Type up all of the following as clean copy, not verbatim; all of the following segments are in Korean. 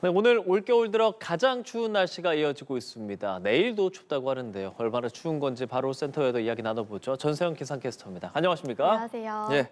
네, 오늘 올겨울 들어 가장 추운 날씨가 이어지고 있습니다. 내일도 춥다고 하는데요. 얼마나 추운 건지 바로 센터에서 이야기 나눠보죠. 전세영 기상캐스터입니다. 안녕하십니까? 안녕하세요. 예,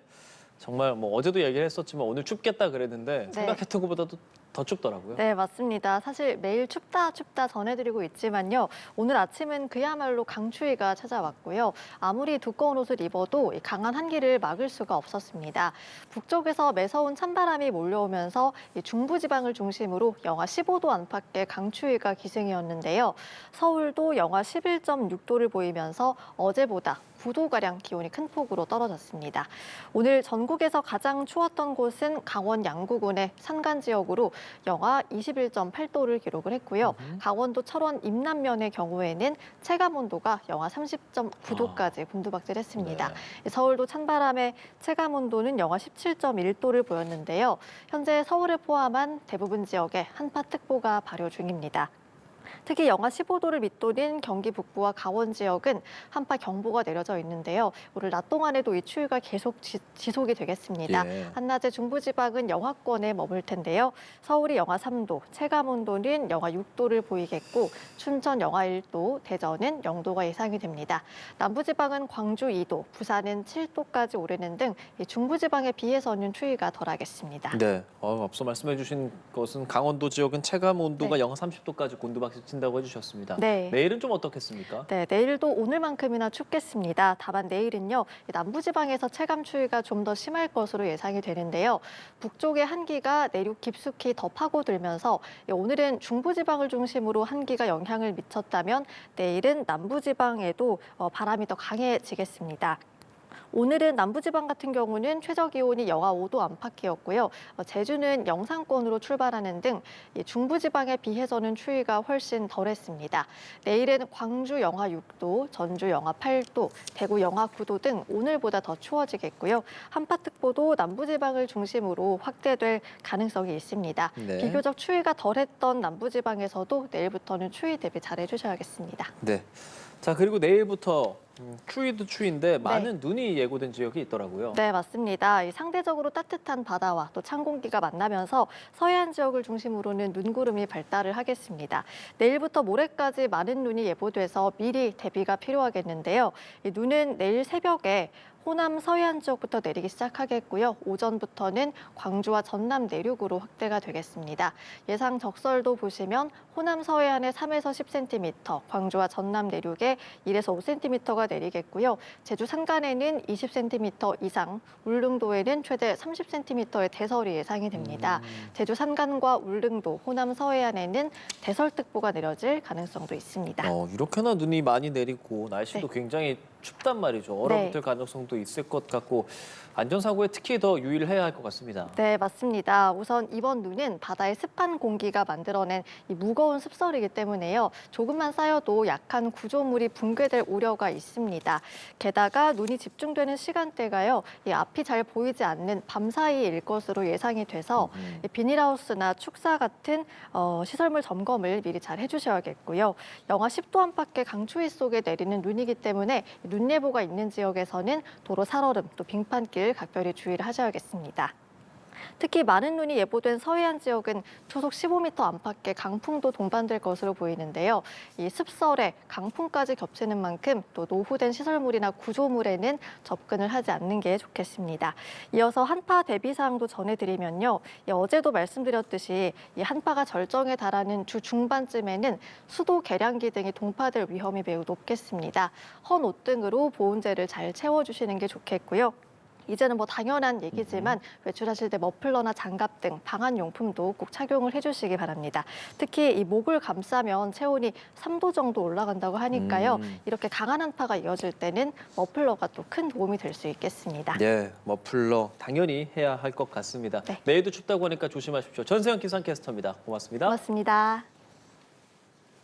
정말 어제도 얘기를 했었지만 오늘 춥겠다 그랬는데 네. 생각했던 것보다도 더 춥더라고요. 네, 맞습니다. 사실 매일 춥다 전해드리고 있지만요. 오늘 아침은 그야말로 강추위가 찾아왔고요. 아무리 두꺼운 옷을 입어도 이 강한 한기를 막을 수가 없었습니다. 북쪽에서 매서운 찬바람이 몰려오면서 이 중부지방을 중심으로 영하 15도 안팎의 강추위가 기승이었는데요. 서울도 영하 11.6도를 보이면서 어제보다 9도가량 기온이 큰 폭으로 떨어졌습니다. 오늘 전국에서 가장 추웠던 곳은 강원 양구군의 산간 지역으로 영하 21.8도를 기록을 했고요. 강원도 철원 임남면의 경우에는 체감 온도가 영하 30.9도까지 곤두박질했습니다. 네. 서울도 찬바람에 체감 온도는 영하 17.1도를 보였는데요. 현재 서울을 포함한 대부분 지역에 한파특보가 발효 중입니다. 특히 영하 15도를 밑도는 경기 북부와 강원 지역은 한파 경보가 내려져 있는데요. 오늘 낮 동안에도 이 추위가 계속 지속이 되겠습니다. 예. 한낮에 중부지방은 영하권에 머물 텐데요. 서울이 영하 3도, 체감온도는 영하 6도를 보이겠고 춘천 영하 1도, 대전은 0도가 예상이 됩니다. 남부지방은 광주 2도, 부산은 7도까지 오르는 등 중부지방에 비해서는 추위가 덜하겠습니다. 네, 앞서 말씀해 주신 것은 강원도 지역은 체감 온도가 네. 영하 30도까지 곤두박질친다고 해주셨습니다. 네. 내일은 좀 어떻겠습니까? 네, 내일도 오늘만큼이나 춥겠습니다. 다만 내일은요, 남부지방에서 체감 추위가 좀 더 심할 것으로 예상이 되는데요. 북쪽의 한기가 내륙 깊숙이 더 파고들면서 오늘은 중부지방을 중심으로 한기가 영향을 미쳤다면 내일은 남부지방에도 바람이 더 강해지겠습니다. 오늘은 남부지방 같은 경우는 최저 기온이 영하 5도 안팎이었고요. 제주는 영상권으로 출발하는 등 중부지방에 비해서는 추위가 훨씬 덜했습니다. 내일은 광주 영하 6도, 전주 영하 8도, 대구 영하 9도 등 오늘보다 더 추워지겠고요. 한파특보도 남부지방을 중심으로 확대될 가능성이 있습니다. 네. 비교적 추위가 덜했던 남부지방에서도 내일부터는 추위 대비 잘 해주셔야겠습니다. 네. 자, 그리고 내일부터 추위도 추위인데 많은 눈이 예고된 지역이 있더라고요. 네, 맞습니다. 상대적으로 따뜻한 바다와 또 찬 공기가 만나면서 서해안 지역을 중심으로는 눈구름이 발달을 하겠습니다. 내일부터 모레까지 많은 눈이 예보돼서 미리 대비가 필요하겠는데요. 이 눈은 내일 새벽에 호남 서해안 지역부터 내리기 시작하겠고요. 오전부터는 광주와 전남 내륙으로 확대가 되겠습니다. 예상 적설도 보시면 호남 서해안에 3에서 10cm, 광주와 전남 내륙에 1에서 5cm가 내리겠고요. 제주 산간에는 20cm 이상, 울릉도에는 최대 30cm의 대설이 예상이 됩니다. 제주 산간과 울릉도, 호남 서해안에는 대설특보가 내려질 가능성도 있습니다. 이렇게나 눈이 많이 내리고 날씨도 굉장히 춥단 말이죠. 얼어붙을 가능성도 있을 것 같고 안전사고에 특히 더 유의를 해야 할 것 같습니다. 네, 맞습니다. 우선 이번 눈은 바다의 습한 공기가 만들어낸 이 무거운 습설이기 때문에요. 조금만 쌓여도 약한 구조물이 붕괴될 우려가 있습니다. 게다가 눈이 집중되는 시간대가요. 이 앞이 잘 보이지 않는 밤사이일 것으로 예상이 돼서 비닐하우스나 축사 같은 시설물 점검을 미리 잘 해주셔야겠고요. 영하 10도 안팎의 강추위 속에 내리는 눈이기 때문에 눈 예보가 있는 지역에서는 도로 살얼음, 또 빙판길 각별히 주의를 하셔야겠습니다. 특히 많은 눈이 예보된 서해안 지역은 초속 15m 안팎의 강풍도 동반될 것으로 보이는데요. 이 습설에 강풍까지 겹치는 만큼 또 노후된 시설물이나 구조물에는 접근을 하지 않는 게 좋겠습니다. 이어서 한파 대비 사항도 전해드리면요. 어제도 말씀드렸듯이 이 한파가 절정에 달하는 주 중반쯤에는 수도 계량기 등이 동파될 위험이 매우 높겠습니다. 헌 옷 등으로 보온재를 잘 채워주시는 게 좋겠고요. 이제는 당연한 얘기지만 외출하실 때 머플러나 장갑 등 방한용품도 꼭 착용을 해주시기 바랍니다. 특히 이 목을 감싸면 체온이 3도 정도 올라간다고 하니까요. 이렇게 강한 한파가 이어질 때는 머플러가 또 큰 도움이 될 수 있겠습니다. 네, 머플러 당연히 해야 할 것 같습니다. 네. 내일도 춥다고 하니까 조심하십시오. 전세영 기상캐스터입니다. 고맙습니다. 고맙습니다.